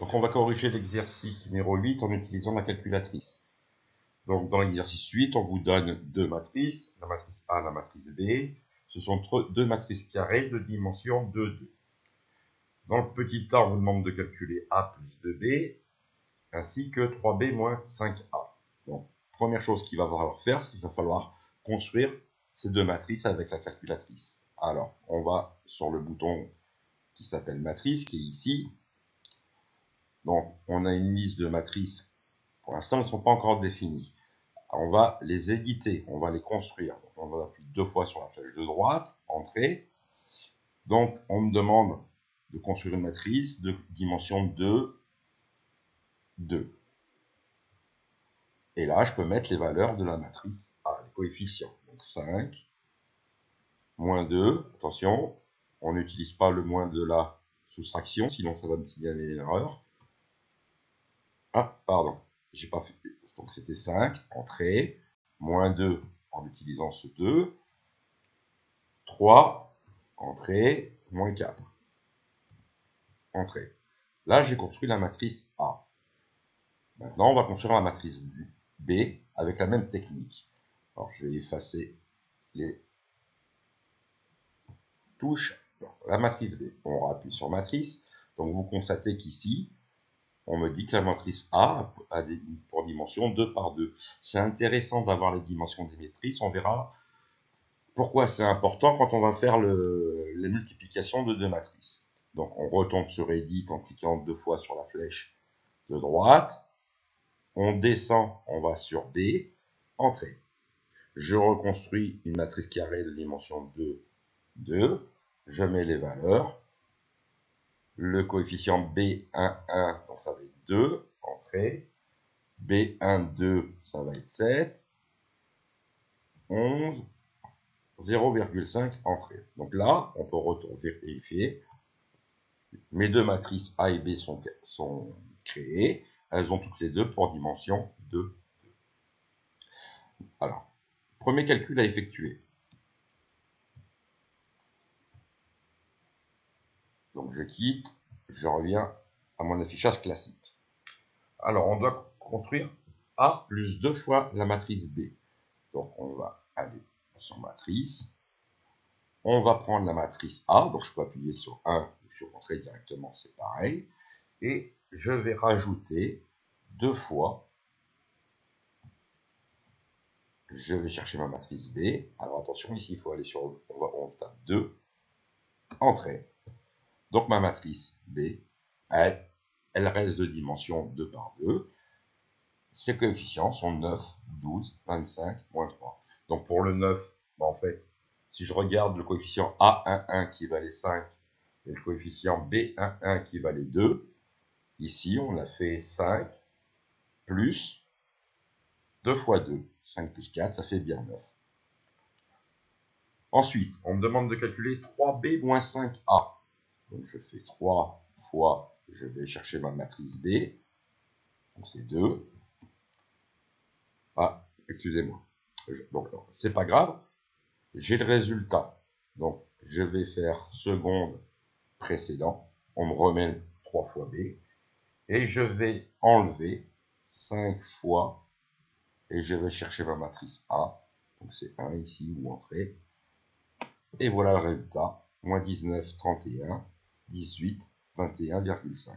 Donc on va corriger l'exercice numéro 8 en utilisant la calculatrice. Donc dans l'exercice 8, on vous donne deux matrices, la matrice A, la matrice B. Ce sont deux matrices carrées de dimension 2, 2. Dans le petit a, on vous demande de calculer A plus 2B, ainsi que 3B moins 5A. Donc, première chose qu'il va falloir faire, c'est qu'il va falloir construire ces deux matrices avec la calculatrice. Alors, on va sur le bouton qui s'appelle matrice, qui est ici. Donc, on a une liste de matrices. Pour l'instant, elles ne sont pas encore définies. On va les éditer, on va les construire. Donc, on va appuyer deux fois sur la flèche de droite, entrée. Donc, on me demande de construire une matrice de dimension 2, 2. Et là, je peux mettre les valeurs de la matrice A, les coefficients. Donc 5, moins 2, attention, on n'utilise pas le moins de la soustraction, sinon ça va me signaler une erreur. Ah, pardon, j'ai pas fait. Donc c'était 5, entrée, moins 2 en utilisant ce 2, 3, entrée, moins 4, entrée. Là, j'ai construit la matrice A. Maintenant, on va construire la matrice B avec la même technique. Alors, je vais effacer les touches. Alors, la matrice B, on appuie sur matrice. Donc, vous constatez qu'ici, on me dit que la matrice A a pour dimension 2 par 2. C'est intéressant d'avoir les dimensions des matrices. On verra pourquoi c'est important quand on va faire les multiplications de deux matrices. Donc, on retombe sur Edit en cliquant deux fois sur la flèche de droite. On descend, on va sur B, entrée. Je reconstruis une matrice carrée de dimension 2, 2. Je mets les valeurs. Le coefficient B1, 1, donc ça va être 2, entrée. B1, 2, ça va être 7. 11, 0,5, entrée. Donc là, on peut vérifier. Mes deux matrices A et B sont créées. Elles ont toutes les deux pour dimension 2. Alors, premier calcul à effectuer. Donc je quitte, je reviens à mon affichage classique. Alors on doit construire A plus 2 fois la matrice B. Donc on va aller sur matrice. On va prendre la matrice A, donc je peux appuyer sur 1 ou sur entrée directement, c'est pareil. Et je vais rajouter 2 fois. Je vais chercher ma matrice B. Alors attention, ici il faut aller sur, on tape 2, entrée. Donc ma matrice B, elle reste de dimension 2 par 2. Ses coefficients sont 9, 12, 25, moins 3. Donc pour le 9, en fait, si je regarde le coefficient A11 qui valait 5 et le coefficient B11 qui valait 2, ici on a fait 5 plus 2 fois 2. 5 plus 4, ça fait bien 9. Ensuite, on me demande de calculer 3B moins 5A. Donc je fais 3 fois, je vais chercher ma matrice B. Donc c'est 2. Ah, excusez-moi. Donc c'est pas grave. J'ai le résultat. Donc je vais faire seconde précédent. On me remet 3 fois B. Et je vais enlever 5 fois. Et je vais chercher ma matrice A. Donc c'est 1 ici, ou entrée. Et voilà le résultat. Moins 19, 31, 18, 21,5.